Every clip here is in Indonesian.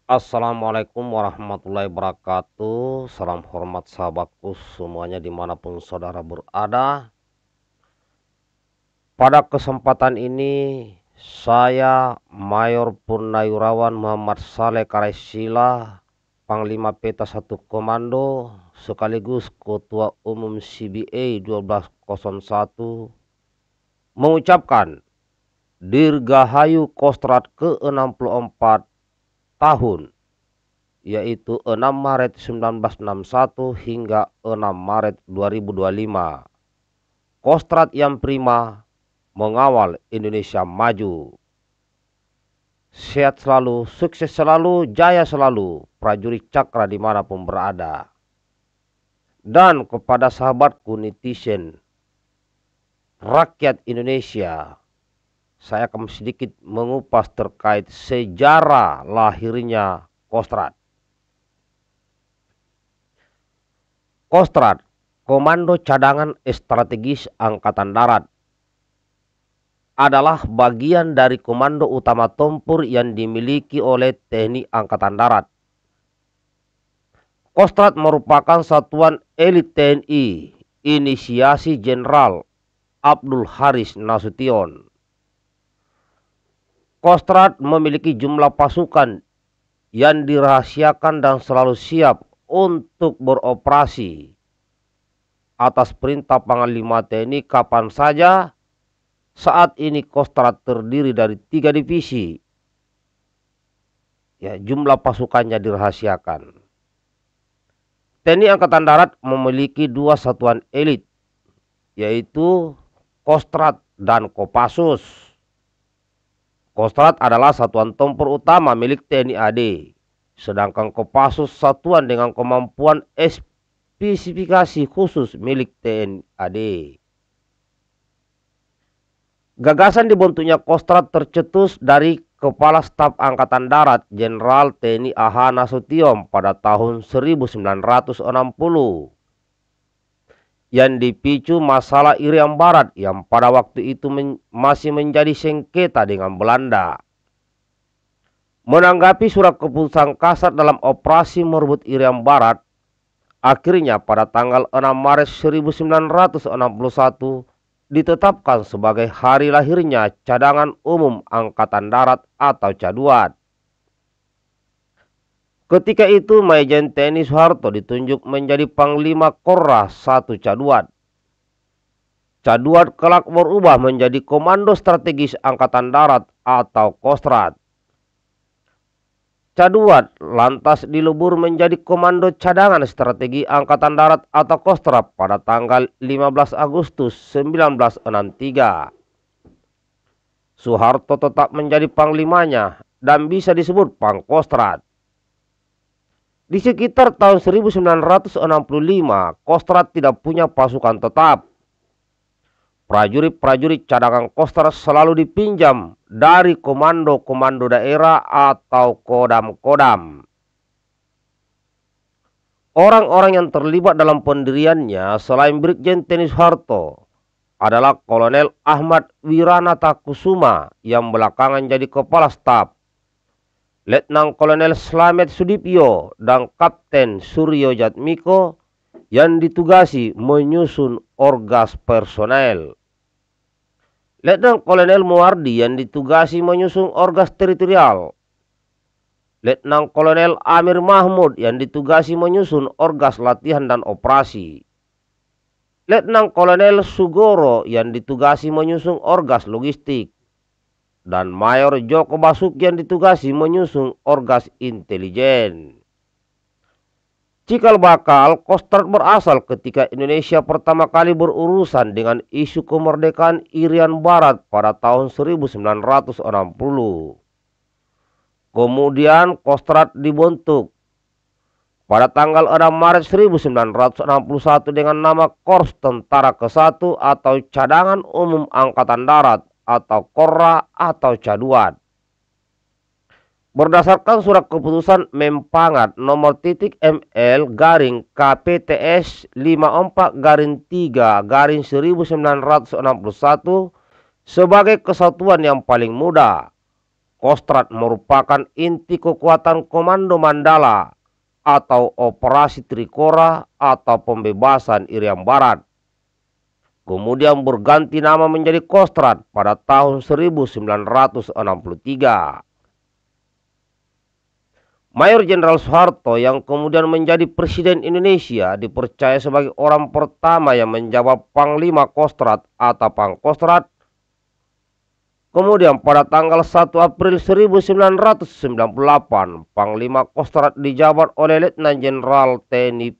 Assalamualaikum warahmatullahi wabarakatuh. Salam hormat sahabatku semuanya dimanapun saudara berada. Pada kesempatan ini saya Mayor Purnawirawan Muhammad Saleh Karaisila, Panglima Peta 1 Komando sekaligus Ketua Umum CBA 1201 mengucapkan Dirgahayu Kostrad ke-64 tahun, yaitu 6 Maret 1961 hingga 6 Maret 2025. Kostrad yang prima mengawal Indonesia maju. Sehat selalu, sukses selalu, jaya selalu, prajurit Cakra dimanapun berada. Dan kepada sahabatku netizen, rakyat Indonesia, saya akan sedikit mengupas terkait sejarah lahirnya Kostrad. Kostrad, Komando Cadangan Strategis Angkatan Darat, adalah bagian dari komando utama tempur yang dimiliki oleh TNI Angkatan Darat. Kostrad merupakan satuan elit TNI inisiasi Jenderal Abdul Haris Nasution. Kostrad memiliki jumlah pasukan yang dirahasiakan dan selalu siap untuk beroperasi atas perintah Panglima TNI kapan saja. Saat ini Kostrad terdiri dari 3 divisi. Ya, jumlah pasukannya dirahasiakan. TNI Angkatan Darat memiliki 2 satuan elit, yaitu Kostrad dan Kopassus. Kostrad adalah satuan tempur utama milik TNI AD, sedangkan Kopassus satuan dengan kemampuan spesifikasi khusus milik TNI AD. Gagasan dibentuknya Kostrad tercetus dari Kepala Staf Angkatan Darat Jenderal TNI AH Nasution pada tahun 1960 yang dipicu masalah Irian Barat yang pada waktu itu masih menjadi sengketa dengan Belanda. Menanggapi surat keputusan Kasat dalam operasi merebut Irian Barat, akhirnya pada tanggal 6 Maret 1961 ditetapkan sebagai hari lahirnya Cadangan Umum Angkatan Darat atau Caduat. Ketika itu Majen TNI Soeharto ditunjuk menjadi Panglima Korra 1 Caduat. Caduat kelak berubah menjadi Komando Strategis Angkatan Darat atau Kostrad. Caduat lantas dilebur menjadi Komando Cadangan Strategi Angkatan Darat atau Kostrad pada tanggal 15 Agustus 1963. Soeharto tetap menjadi panglimanya dan bisa disebut Pangkostrad. Di sekitar tahun 1965, Kostrad tidak punya pasukan tetap. Prajurit-prajurit cadangan Kostrad selalu dipinjam dari komando-komando daerah atau kodam-kodam. Orang-orang yang terlibat dalam pendiriannya selain Brigjen TNI Soeharto adalah Kolonel Ahmad Wiranata Kusuma yang belakangan jadi Kepala Staf, Letnan Kolonel Slamet Sudipyo dan Kapten Suryo Jatmiko yang ditugasi menyusun orgas personel. Letnan Kolonel Muardi yang ditugasi menyusun orgas teritorial. Letnan Kolonel Amir Mahmud yang ditugasi menyusun orgas latihan dan operasi. Letnan Kolonel Sugoro yang ditugasi menyusun orgas logistik. Dan Mayor Joko Basuki yang ditugasi menyusun orgas intelijen. Cikal bakal Kostrad berasal ketika Indonesia pertama kali berurusan dengan isu kemerdekaan Irian Barat pada tahun 1960. Kemudian Kostrad dibentuk pada tanggal 6 Maret 1961 dengan nama Korps Tentara ke-1 atau Cadangan Umum Angkatan Darat atau Korra atau Caduat. Berdasarkan surat keputusan Mempangat nomor .ML garing KPTS 54 garing 3 garing 1961 sebagai kesatuan yang paling muda, Kostrad merupakan inti kekuatan Komando Mandala atau Operasi Trikora atau pembebasan Irian Barat. Kemudian berganti nama menjadi Kostrad pada tahun 1963. Mayor Jenderal Soeharto yang kemudian menjadi Presiden Indonesia dipercaya sebagai orang pertama yang menjabat Panglima Kostrad atau Pangkostrad. Kemudian pada tanggal 1 April 1998, Panglima Kostrad dijabat oleh Letnan Jenderal TNI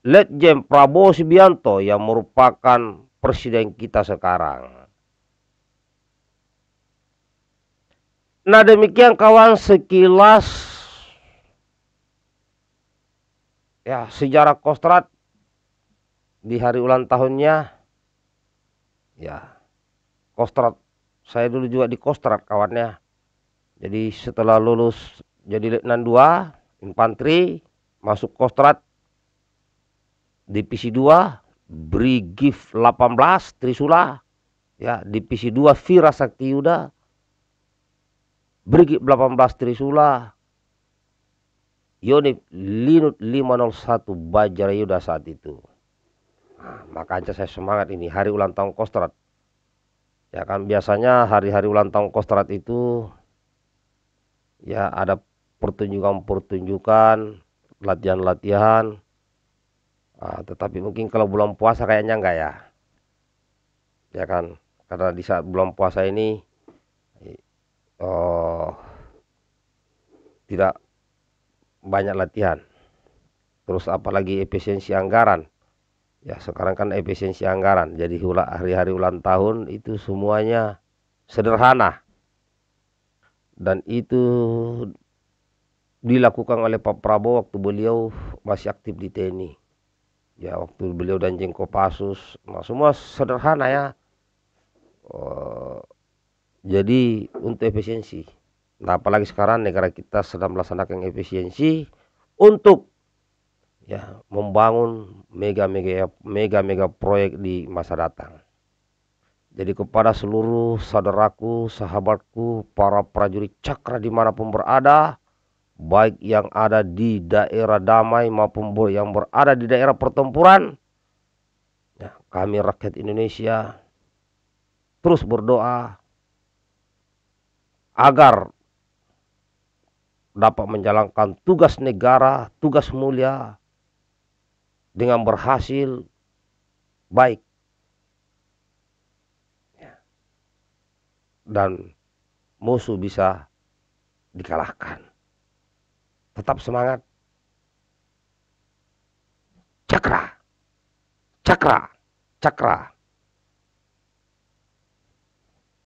Letjen Prabowo Subianto yang merupakan presiden kita sekarang. Nah, demikian kawan sekilas ya sejarah Kostrad di hari ulang tahunnya. Ya, Kostrad, saya dulu juga di Kostrad kawannya. Jadi setelah lulus jadi Letnan 2 Infanteri, masuk Kostrad Divisi 2 Brigif 18 Trisula, ya, Divisi 2 Vira Sakti Yuda, Brigif 18 Trisula, Unit Linut 501 Bajrayuda saat itu. Nah, makanya saya semangat ini hari ulang tahun Kostrad. Ya kan biasanya hari-hari ulang tahun Kostrad itu ya ada pertunjukan-pertunjukan, latihan-latihan. Tetapi mungkin kalau bulan puasa kayaknya enggak ya. Ya kan, karena di saat bulan puasa ini tidak banyak latihan. Terus apalagi efisiensi anggaran. Ya sekarang kan efisiensi anggaran. Jadi hari-hari ulang tahun itu semuanya sederhana. Dan itu dilakukan oleh Pak Prabowo waktu beliau masih aktif di TNI. Ya waktu beliau dan Jeng Kopassus. Nah semua sederhana ya. Jadi untuk efisiensi. Nah apalagi sekarang negara kita sedang melaksanakan efisiensi untuk ya membangun mega proyek di masa datang. Jadi kepada seluruh saudaraku, sahabatku, para prajurit Cakra dimanapun berada, baik yang ada di daerah damai maupun yang berada di daerah pertempuran, ya, kami rakyat Indonesia terus berdoa agar dapat menjalankan tugas negara, tugas mulia dengan berhasil baik dan musuh bisa dikalahkan. Tetap semangat. Cakra, Cakra, Cakra.